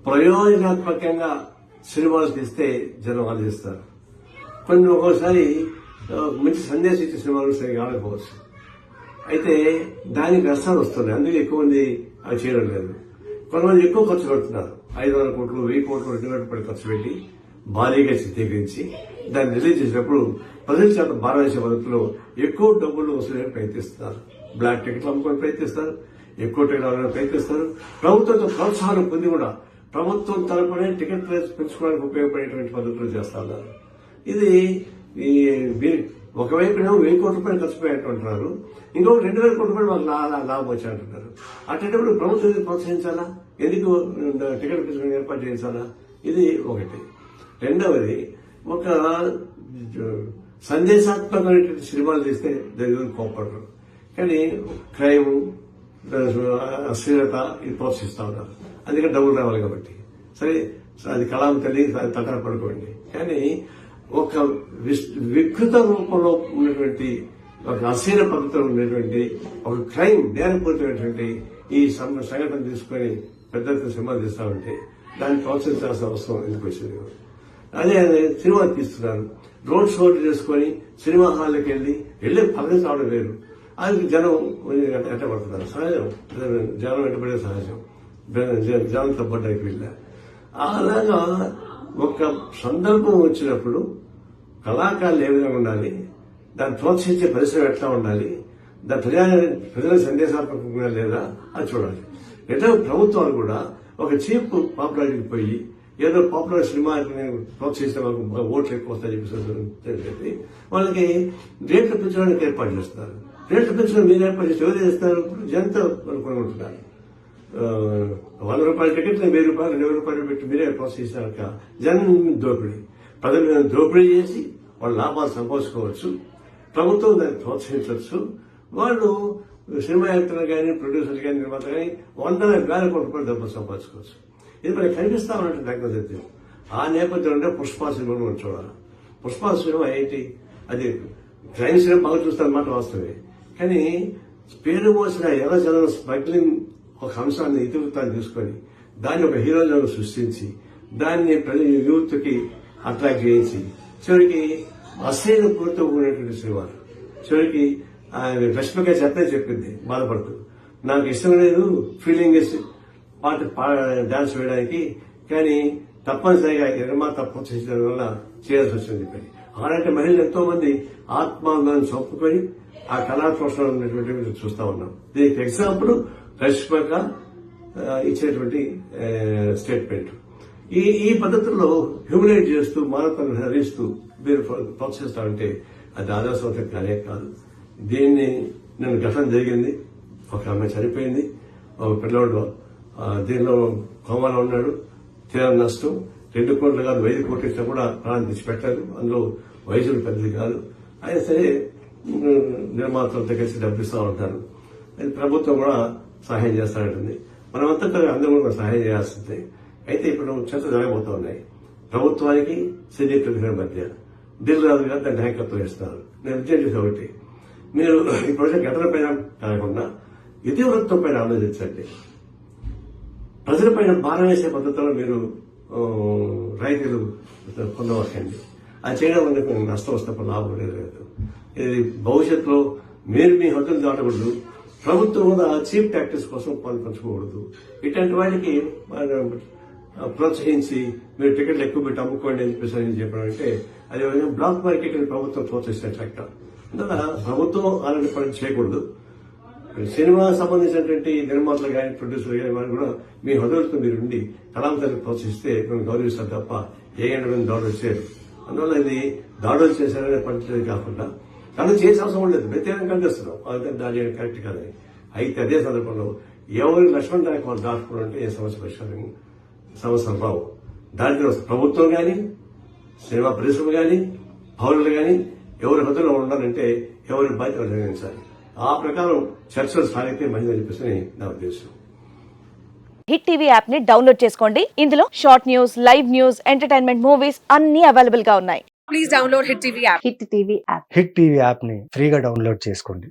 ప్రయోజనాత్మకంగా సినిమాలు తీస్తే జనం ఆలోచిస్తారు. కొన్ని ఒక్కోసారి మంచి సందేశం ఇచ్చే సినిమాలు సరిగా ఆడకపోవచ్చు. అయితే దానికి నష్టాలు వస్తున్నాయి. అందుకే ఎక్కువ మంది అది చేయడం లేదు. కొంతమంది ఎక్కువ ఖర్చు పెడుతున్నారు. 500 కోట్లు 1000 కోట్లు 200 కోట్లు ఖర్చు పెట్టి భారీగా చిత్రీకరించి దాన్ని రిలీజ్ చేసినప్పుడు ప్రజల చేత భారతదేశ పద్ధతిలో ఎక్కువ డబ్బులు వసూలు ప్రయత్నిస్తున్నారు. బ్లాక్ టికెట్లు అమ్ముకొని ప్రయత్నిస్తారు, ఎక్కువ టికెట్ అవ్వాలని ప్రయత్నిస్తారు. ప్రభుత్వంతో ప్రోత్సాహం పొంది కూడా ప్రభుత్వం తరపునే టికెట్ ప్రైస్ పెంచుకోవడానికి ఉపయోగపడేటువంటి పద్ధతులు చేస్తా ఉన్నారు. ఇది ఒకవైపునేమో 1000 కోట్ల రూపాయలు ఖర్చు పెట్టారంటున్నారు, ఇంకొక 2000 కోట్ల రూపాయలు మాకు లాభం వచ్చి అంటున్నారు. అటువంటిప్పుడు ప్రభుత్వం ప్రోత్సహించాలా? ఎందుకు టికెట్ పెంచుకుని ఏర్పాటు చేయించాలా? ఇది ఒకటి. రెండవది, ఒక సందేశాత్మకమైనటువంటి సినిమాలు తీస్తే దగ్గర కోప్పడరు, కానీ క్రైమ్ అశ్లీలత ఇది ప్రోత్సహిస్తా ఉన్నారు. అందుకని డబ్బులు రావాలి కాబట్టి. సరే, అది కళాం తల్లి తటన పడుకోండి, కానీ ఒక వికృత రూపంలో ఉన్నటువంటి ఒక అశ్లీల పద్ధతిలో ఉన్నటువంటి ఒక క్రైమ్ నేరపూరితమైనటువంటి ఈ సంఘటన తీసుకుని పెద్ద సినిమాలు తీస్తా ఉంటే దాన్ని ప్రోత్సహించాల్సిన అవసరం ఎందుకు వచ్చింది? అదే సినిమా తీస్తున్నారు, రోడ్ షోలు చేసుకుని సినిమా హాల్కి వెళ్ళి పక్కన రావడం వేరు. అది జనం వెంటబడుతున్నారు. సహజం, జనం వెంటబడే సహజం. జనం తప్పడానికి వెళ్ళా. అలాగా ఒక సందర్భం వచ్చినప్పుడు కళాకారులు ఏ విధంగా ఉండాలి, దాన్ని ప్రోత్సహించే పరిశ్రమ ఎట్లా ఉండాలి, దాని ప్రజల సందేశాత్మకంగా లేదా అది చూడాలి. లేదా ప్రభుత్వాలు కూడా ఒక చీప్ పాపులారిటీకి పోయి ఏదో పాపులర్ సినిమా ప్రోత్సహిస్తే వాళ్ళకి ఓట్లు ఎక్కువ వస్తాయని చెప్పి వాళ్ళకి రేట్లు పెంచడానికి ఏర్పాటు చేస్తారు. రేట్లు పెంచడం మీరు ఏర్పాటు చేస్తే ఎవరు చేస్తారు? జనంతో కొనుక్కుంటున్నారు. 100 రూపాయల టికెట్ 1000 రూపాయలు 2000 రూపాయలు పెట్టి మీరే ప్రోత్సహిస్తాక జనం దోపిడీ, ప్రజలు దోపిడీ చేసి వాళ్ళు లాభాలు సంపాదించుకోవచ్చు. ప్రభుత్వం దాన్ని ప్రోత్సహించవచ్చు. వాళ్ళు సినిమా యాక్టర్లు కానీ ప్రొడ్యూసర్లు కానీ నిర్మాత కానీ 100,000 కోట్ల రూపాయలు డబ్బులు సంపాదించుకోవచ్చు. ఇది మనకి కనిపిస్తా ఉన్నట్టు టెక్నాలజీ. ఆ నేపథ్యంలో పుష్ప సినిమా మనం చూడాలి. పుష్ప సినిమా ఏంటి? అది క్రైమ్ సినిమా బాగా చూస్తారన్నమాట వాస్తవే, కానీ పేరు మోసిన ఎర్ర జనం స్మగ్లింగ్ ఒక అంశాన్ని ఇతివృత్తాన్ని తీసుకొని దాన్ని ఒక హీరోలను సృష్టించి దాన్ని యూత్ కి అట్రాక్ట్ చేయించి చివరికి అశ్లీల పూర్తితో కూడినటువంటి సినిమాలు. చివరికి రష్మిక చెప్పింది బాధపడుతూ, నాకు ఇష్టం లేదు ఫీలింగ్ డాన్స్ వేయడానికి, కానీ తప్పనిసరిగా నిర్మాత ప్రోత్సహించడం వల్ల చేయాల్సి వచ్చింది. అలాంటి మహిళలు ఎంతో మంది ఆత్మానందాన్ని చంపుకొని ఆ కళా పోషణ ఉన్నటువంటి చూస్తా ఉన్నాం. దీనికి ఎగ్జాంపుల్ రష్మిక ఇచ్చినటువంటి స్టేట్మెంట్. ఈ పద్ధతుల్లో హ్యూమిలేట్ చేస్తూ మానవతను హరిస్తూ మీరు ప్రోత్సహిస్తారంటే అది ఆదర్శవంతం కానే కాదు. దీన్ని నేను ఘటన జరిగింది, ఒక ఆమె చనిపోయింది, ఒక పిల్లవాడు దీనిలో కోమాలో ఉన్నాడు, తీరా నష్టం 2 కోట్లు కాదు 5 కోట్లు ఇచ్చినా కూడా ప్రాణం తెచ్చిపెట్టారు. అందులో వయసులు పెద్దది కాదు. అయినా సరే నిర్మాతలతో కలిసి డబ్బిస్తూ ఉంటారు. ప్రభుత్వం కూడా సహాయం చేస్తానంటుంది. మనమంతా అందరూ కూడా సహాయం చేయాల్సిందే. అయితే ఇప్పుడు చర్చ జరగబోతా ఉన్నాయి. ప్రభుత్వానికి సినీ ప్రతిభ మధ్య దిల్ రాజు గారు దాన్ని నాయకత్వం ఇస్తారు. నేను విజయం ఒకటి, మీరు ఈ ప్రాజెక్ట్ ఘటన పైన కాకుండా ఇతివృత్తం పైన ఆలోచించండి. ప్రజలపైన భారం వేసే పద్ధతిలో మీరు రైతులు పొందవకండి. అది చేయడం వల్ల మీకు నష్టం వస్తే లాభం లేదు. ఇది భవిష్యత్తులో మీరు మీ హద్దులు దాటకూడదు. ప్రభుత్వం కూడా చీప్ టాక్టిక్స్ కోసం పంచుకోకూడదు. ఇట్లాంటి వాటికి ప్రోత్సహించి మీరు టికెట్లు ఎక్కువ పెట్టి అమ్ముకోండి అని చెప్పేసి చెప్పడం అంటే అది బ్లాక్ మార్కెట్ ప్రభుత్వం ప్రోత్సహించినట్టు. అందువల్ల ప్రభుత్వం అలాంటి పని చేయకూడదు. సినిమా సంబంధించినటువంటి నిర్మాతలు కానీ ప్రొడ్యూసర్లు కానీ వారు కూడా మీ హృదయంతో మీరుండి కళాంతరాన్ని ప్రోత్సహిస్తే మేము గౌరవిస్తారు తప్ప ఏ గంటలను దాడులు చేయరు. అందువల్ల ఇది దాడులు చేశారనే పద్ధతి కాకుండా కానీ చేసే అవసరం లేదు, వ్యతిరేకం కనిపిస్తున్నాం. అందుకని దాని కరెక్ట్ కాదని. అయితే అదే సందర్భంలో ఎవరు లక్ష్మణ్ నాయక్ వాళ్ళు దాటుకోవడం అంటే ఏ సమస్య పరిష్కారం సమస్యలు రావు. దాంట్లో ప్రభుత్వం కానీ సినిమా పరిశ్రమ కానీ పౌరులు కానీ ఎవరి హద్దులో ఉండాలంటే ఎవరి బాధ్యత నిర్వహించాలి. ఆ ప్రకారం చర్చలు సాగితే మంచిది అనిపిస్తుంది నా ఉద్దేశం. హిట్ టీవీ యాప్ ని డౌన్లోడ్ చేసుకోండి. ఇందులో short news, live news, entertainment movies అన్ని అవైలబుల్ గా ఉన్నాయి. Please download hit TV app. Hit TV app ని ఫ్రీగా డౌన్లోడ్ చేసుకోండి.